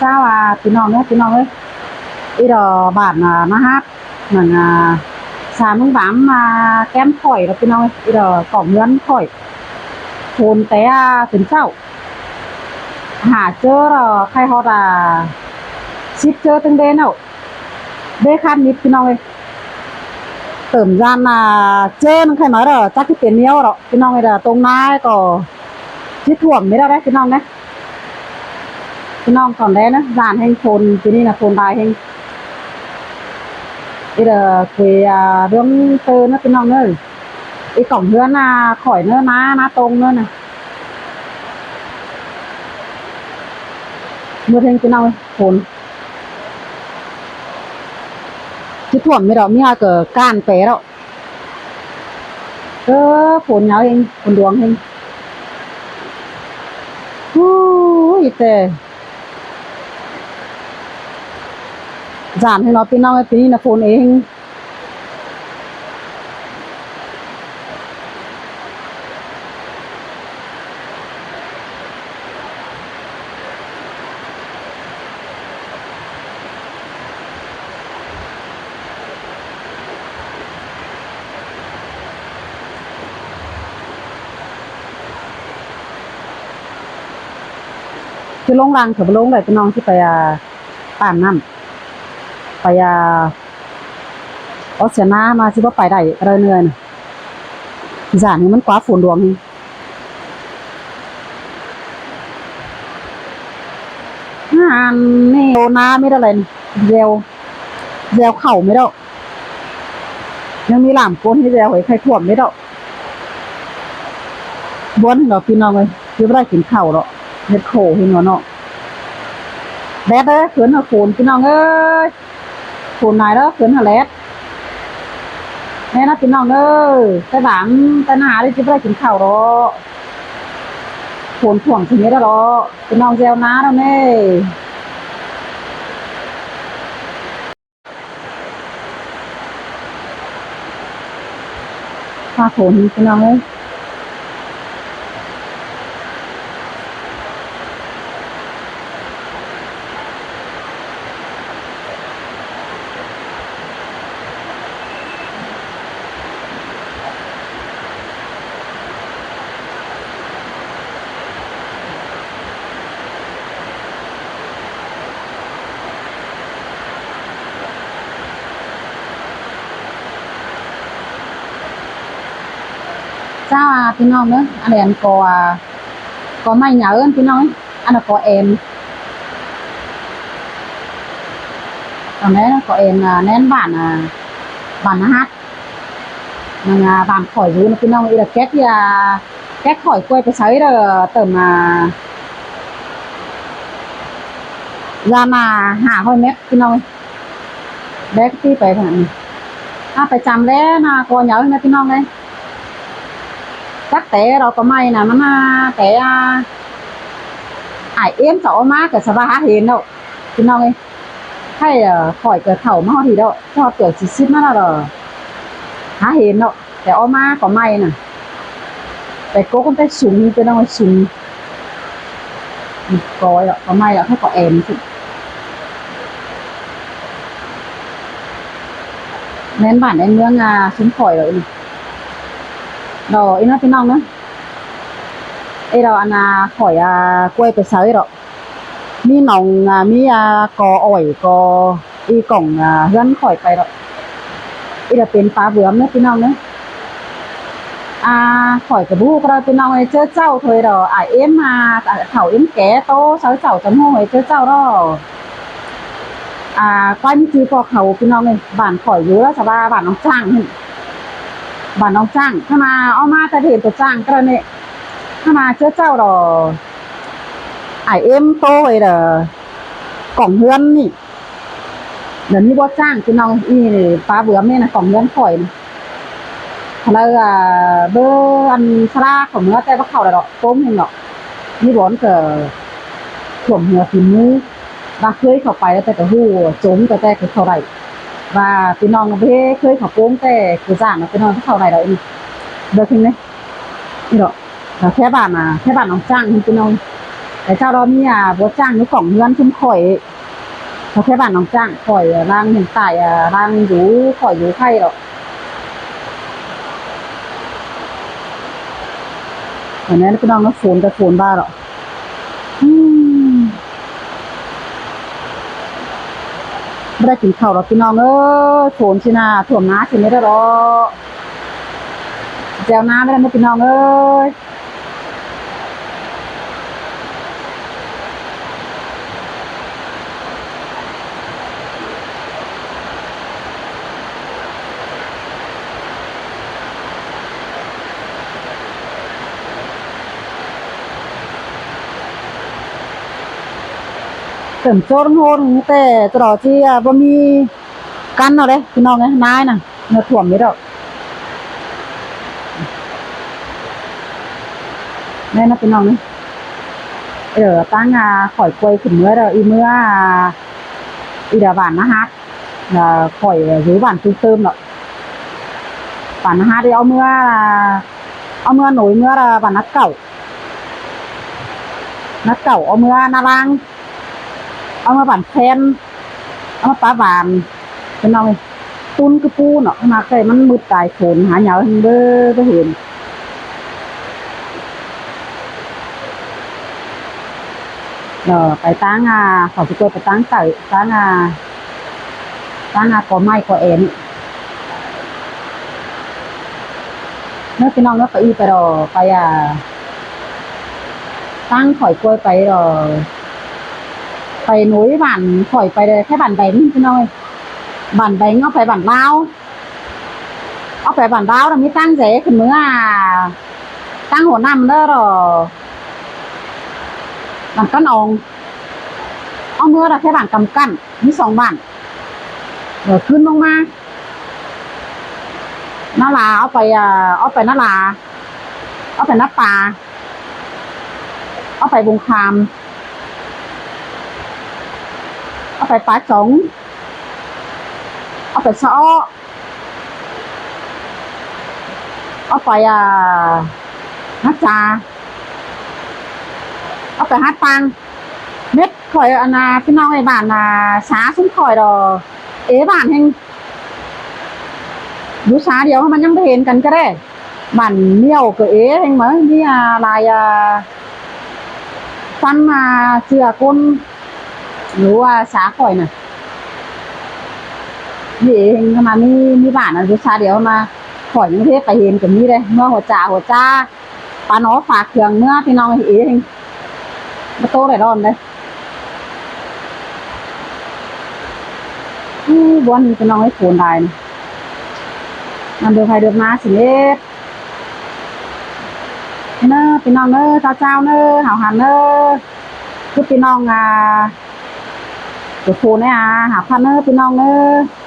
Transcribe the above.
เจ้าพี่น้องเนี่ยพี่น้องเอ้ยอีดอบาทมาฮับเหมือนสามมึงบ้ามมาแก้มข่อยแล้วพี่น้องเอ้ยอีดอกล่องเงินข่อยโคนแต่ถึงเจ้าหาเจอใครเขาชิปเจอตึงเดนเอาเดคันนิดพี่น้องเอ้ยเติมยานเจอนึงใครมาจักที่เป็นเนี้ยหรอพี่น้องเอ้ยตรงน้าก็ที่ถ่วมไม่ได้พี่น้องนะพี่น้องก่อนได้นะยานแห่งคนทีนี้นะคนตายแห่งอีเดคุยเรื่องเตือนนะพี่น้องเอ้ยอีกล่องเพื่อนข่อยเนื้อมาตรงเนื้อนะเมื่อเทงพี่น้องคนที่ถ่วมไม่ดอกมีอะไรเกิดการเปะแล้วฝนเหงาเองฝนดวงเองโอ้ยแต่จานให้เราพี่น้องปีนี้นะฝนเองที่ลงรังกับลงเลยพี่น้องที่ไปป่านน้ำไปออสเตรเลียมาสิว่าไปได้เลยเหนื่อยนะจานนี้มันกว่าฝนดวงนี่นี่โดนาไม่ได้เลยเจลเข่าไม่ได้ยังมีหลามก้นให้เจลไว้ใครถ่วมไม่ได้บ้วนเราพี่น้องเลยคือไม่ได้กินเข่าหรอกเห็ดโขเห็นหัวเนาะแดดเขือนหัวโขนพี่น้องเอ้ยโขนไหนแล้วเขือนหัวแดดแม่นะพี่น้องเอ้ยแต่หลังแต่หนาได้จะไม่ได้กินเข่าหรอกโขนถ่วงทีนี้แล้วหรอพี่น้องเจลน้าแล้วเน่ผ้าโขนพี่น้องเอ้ยเจ้าพี่น้องเนอะอันเดียนก็ไม่เหงาเอิ้นพี่น้องอันนั้นก็เอ็นตอนนี้ก็เอ็นแน่นบ้านฮัทมันบ้านข่อยอยู่นะพี่น้องอีละแก๊กข่อยกล้วยไปใช้เติมยามา500 เม็ดพี่น้องแบกที่ไปขนาดนี้ไปจำแล้วก็เหงานะพี่น้องเลยchắc té đâu có may là nó té ải em cháu má cái sao há hiền đâu thì nó ấy hay khỏi cái khẩu mà thì đâu cho kiểu chỉ xít nó là rồi há hiền đâu cái ô má có may nè cái cố con tay súng cái nó súng coi có may là phải có em chứ nên bản em nương súng khỏi rồi rồi nó cái non nữa đây là anh khỏi quayไปใช้หรอกมีหนองมีกออ่อยกออีกล่องเฮือนข่อยไปหรอกอีจะเป็นปลาเบื่อมเนอะพี่น้องเนอะข่อยกับบูก็ได้พี่น้องไอ้เจ้าเธอดอกเอ็มเขาเอ็มแก่โตเจ้าจำห้องไอ้เจ้าดอกก้อยมีจีพอเขาพี่น้องเลยบ้านข่อยอยู่แล้วสบายบ้านน้องจ้างบ้านน้องจ้างถ้ามาเอามาแต่เห็นตัวจ้างก็เนี่ยถ้ามาเจ้าดอเอ็มโตเลยกล่องเฮือนนี่เดี๋ยวนี้บ่จ้างพี่น้องอีนี่ปลาเบื่อแม่นะกล่องเฮือนข่อยแล้วเบอร์อันสลาของเนื้อแต่ว่าเขาดอกต้มเองเนาะนี่ร้อนเกิดถ่วมหัวถิ่นมือว่าเคยเข้าไปแล้วแต่ก็หู้โจมแต่คือเท่าไรว่าพี่น้องเบ้เคยเขาโป้งแต่คือจ้างนะพี่น้องเท่าไรเราเองเบอร์ทิ้งไหมนี่ดอกแค่บ้านน้องจ้างพี่น้อง แต่เจ้าเรามีบัวจ้างอยู่กล่องเงินชุ่มข่อยเขาแค่บ้านน้องจ้างข่อยร่างเห็นตายร่างอยู่ข่อยอยู่ไข่หรอกอย่างนั้นพี่น้องก็ฝนจะฝนบ้าหรอกอืมไม่ได้กินข้าวหรอกพี่น้องฝนชินาถ่วมน้าชิไม่ได้หรอกแจวน้ำไม่ได้ไม่พี่น้องเติมโจนโหนแต่ตลอดที่บ่มีกันเนาะเลยพี่น้องนายน่ะเนื้อถ่วมนี่ดอกแม่นะพี่น้องนี่ตั้งข่อยกล้วยขึ้นเมื่อเด้ออีเมื่ออีเดาบานนะฮะข่อยหรือบานตื้มเติมเนาะบานนะฮะได้เอาเมื่อหน่อยเมื่อบานนัดเก่าเอาเมื่อนารังเอามาบานแทนเอามาปลาบานเป็นน้องตุนกระปูเนาะมาใส่มันมืดตายโขนหาเหยาเด้อบ่เห็นไปตั้งเขาสิกล้วยไปตั้งไก่ตั้งกอไม้กอเอ็นเมื่อพี่น้องเนาะไปรอไปตั้งข่อยกล้วยไปรอไปหนุ่ยบ้านข่อยไปเลยแค่บ้านแบงพี่น้อยบ้านแบงเอาไปบ้านลาวเอาไปบ้านลาวแล้วมีตั้งเสขึ้นเมื่อตั้งหัวน้ำเด้อรอบ้านกันองเอาเมื่อเราแค่บ้านกำกั้นมี2บ้านขึ้นลงมานาลาเอาไปนาลาเอาไปนาป่าเอาไปบุงคามเอาไปป่าจงเอาไปซ้อเอาไปฮัจจาเอาไปฮัดปังเม็ดข่อยพี่น้องไอ้บ้านสาซุ้มข่อยดอบ้านแห่งดูสาเดียวมันยังไม่เห็นกันก็ได้บ้านเมี่ยวก็แห่งเหมือนนี่ลายฟันเสือก้นหรือว่าสาข่อยน่ะนี่เองมามีบ้านดูสาเดียวมาข่อยยังเทศไปเห็นกับนี่เลยเมื่อหัวจ้าปลาหนอฝากเครื่องเมื่อพี่น้องเองมาโตได้ร้อนเลยบ้านพี่น้องให้โผล่ได้มันเดือดไฟเดือดมาสิเล็ดเนอะพี่น้องเนอะเจ้าเนอะหาวหันเนอะคือพี่น้องจะโผล่เนี่ยหาพันเนอะพี่น้องเนอะ